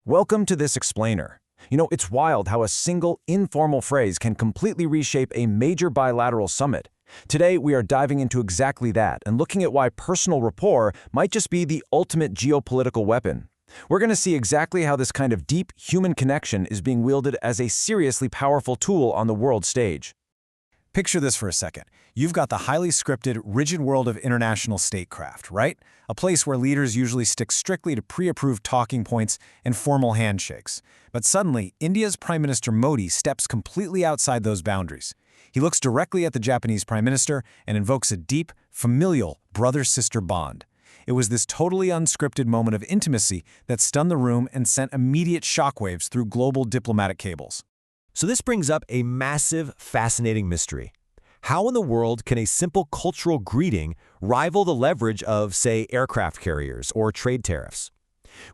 Welcome to this explainer. It's wild how a single informal phrase can completely reshape a major bilateral summit. Today, we are diving into exactly that and looking at why personal rapport might just be the ultimate geopolitical weapon. We're going to see exactly how this kind of deep human connection is being wielded as a seriously powerful tool on the world stage. Picture this for a second. You've got the highly scripted, rigid world of international statecraft, right? A place where leaders usually stick strictly to pre-approved talking points and formal handshakes. But suddenly, India's Prime Minister Modi steps completely outside those boundaries. He looks directly at the Japanese Prime Minister and invokes a deep, familial brother-sister bond. It was this totally unscripted moment of intimacy that stunned the room and sent immediate shockwaves through global diplomatic cables. So this brings up a massive, fascinating mystery. How in the world can a simple cultural greeting rival the leverage of, say, aircraft carriers or trade tariffs?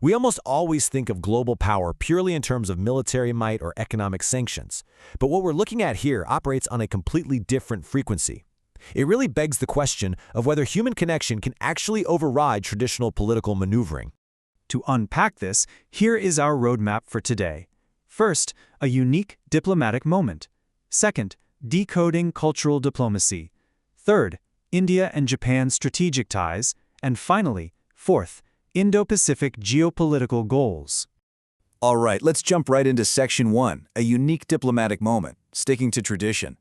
We almost always think of global power purely in terms of military might or economic sanctions. But what we're looking at here operates on a completely different frequency. It really begs the question of whether human connection can actually override traditional political maneuvering. To unpack this, here is our roadmap for today. First, a unique diplomatic moment. Second, decoding cultural diplomacy. Third, India and Japan's strategic ties. And finally, fourth, Indo-Pacific geopolitical goals. All right, let's jump right into Section 1, a unique diplomatic moment, sticking to tradition.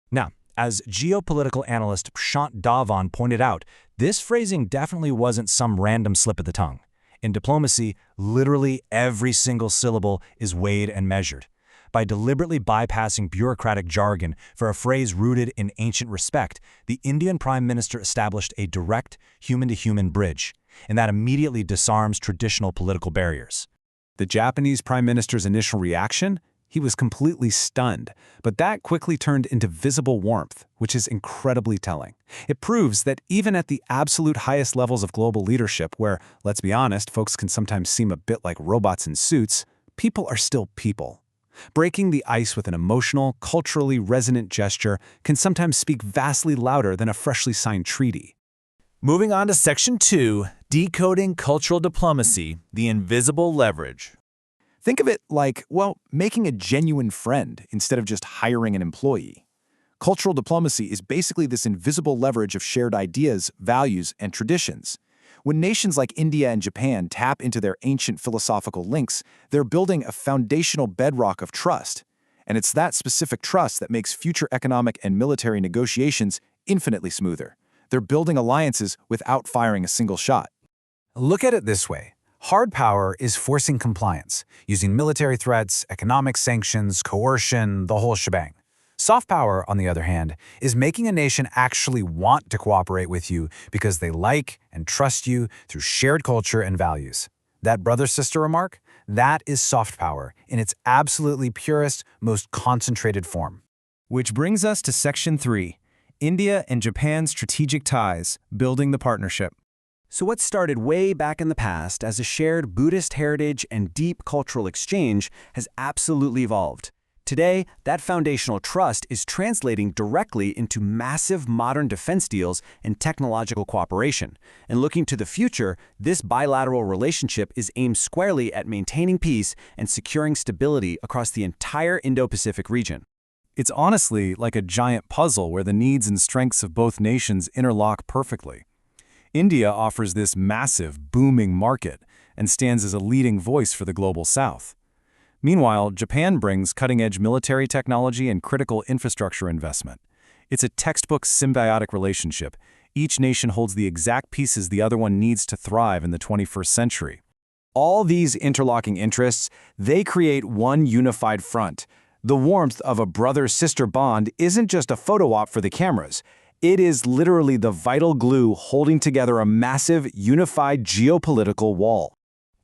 Now, as geopolitical analyst Prashant Dhawan pointed out, this phrasing definitely wasn't some random slip of the tongue. In diplomacy, literally every single syllable is weighed and measured. By deliberately bypassing bureaucratic jargon for a phrase rooted in ancient respect, the Indian Prime Minister established a direct, human-to-human bridge, and that immediately disarms traditional political barriers. The Japanese Prime Minister's initial reaction? He was completely stunned, but that quickly turned into visible warmth, which is incredibly telling. It proves that even at the absolute highest levels of global leadership, where, let's be honest, folks can sometimes seem a bit like robots in suits, people are still people. Breaking the ice with an emotional, culturally resonant gesture can sometimes speak vastly louder than a freshly signed treaty. Moving on to Section 2, Decoding Cultural Diplomacy, the Invisible Leverage. Think of it like, making a genuine friend instead of just hiring an employee. Cultural diplomacy is basically this invisible leverage of shared ideas, values, and traditions. When nations like India and Japan tap into their ancient philosophical links, they're building a foundational bedrock of trust. And it's that specific trust that makes future economic and military negotiations infinitely smoother. They're building alliances without firing a single shot. Look at it this way. Hard power is forcing compliance, using military threats, economic sanctions, coercion, the whole shebang. Soft power, on the other hand, is making a nation actually want to cooperate with you because they like and trust you through shared culture and values. That brother-sister remark? That is soft power in its absolutely purest, most concentrated form. Which brings us to Section 3, India and Japan's strategic ties, building the partnership. So what started way back in the past as a shared Buddhist heritage and deep cultural exchange has absolutely evolved. Today, that foundational trust is translating directly into massive modern defense deals and technological cooperation. And looking to the future, this bilateral relationship is aimed squarely at maintaining peace and securing stability across the entire Indo-Pacific region. It's honestly like a giant puzzle where the needs and strengths of both nations interlock perfectly. India offers this massive, booming market and stands as a leading voice for the global South. Meanwhile, Japan brings cutting-edge military technology and critical infrastructure investment. It's a textbook symbiotic relationship. Each nation holds the exact pieces the other one needs to thrive in the 21st century. All these interlocking interests, they create one unified front. The warmth of a brother-sister bond isn't just a photo op for the cameras. It is literally the vital glue holding together a massive, unified geopolitical wall.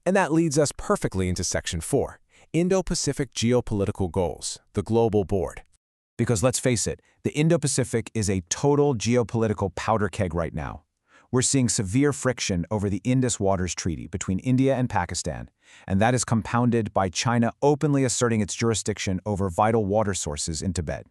And that leads us perfectly into Section 4. Indo-Pacific Geopolitical Goals, the Global Board. Because let's face it, the Indo-Pacific is a total geopolitical powder keg right now. We're seeing severe friction over the Indus Waters Treaty between India and Pakistan, and that is compounded by China openly asserting its jurisdiction over vital water sources in Tibet.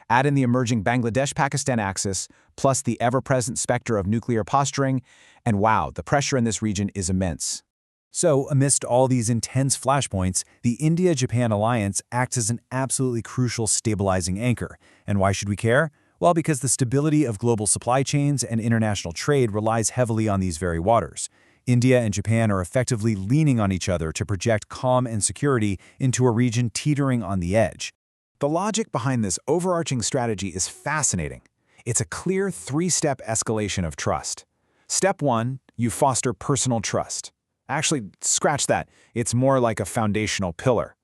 Add in the emerging Bangladesh-Pakistan axis, plus the ever-present specter of nuclear posturing, and wow, the pressure in this region is immense. So, amidst all these intense flashpoints, the India-Japan alliance acts as an absolutely crucial stabilizing anchor. And why should we care? Well, because the stability of global supply chains and international trade relies heavily on these very waters. India and Japan are effectively leaning on each other to project calm and security into a region teetering on the edge. The logic behind this overarching strategy is fascinating. It's a clear three-step escalation of trust. Step 1, you foster personal trust. Actually, scratch that. It's more like a foundational pillar.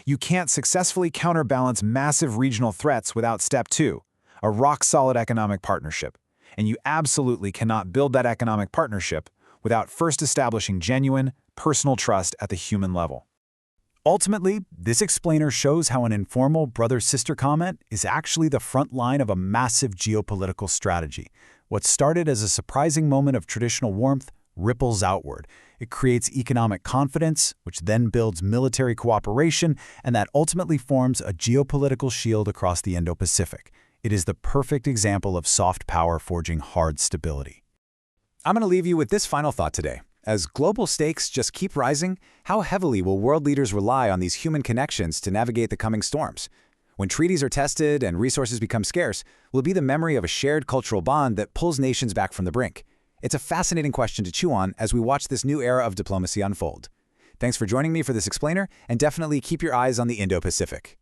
You can't successfully counterbalance massive regional threats without Step 2, a rock-solid economic partnership. And you absolutely cannot build that economic partnership without first establishing genuine, personal trust at the human level. Ultimately, this explainer shows how an informal brother-sister comment is actually the front line of a massive geopolitical strategy. What started as a surprising moment of traditional warmth ripples outward. It creates economic confidence, which then builds military cooperation, and that ultimately forms a geopolitical shield across the Indo-Pacific. It is the perfect example of soft power forging hard stability. I'm going to leave you with this final thought today. As global stakes just keep rising, how heavily will world leaders rely on these human connections to navigate the coming storms? When treaties are tested and resources become scarce, will it be the memory of a shared cultural bond that pulls nations back from the brink? It's a fascinating question to chew on as we watch this new era of diplomacy unfold. Thanks for joining me for this explainer, and definitely keep your eyes on the Indo-Pacific.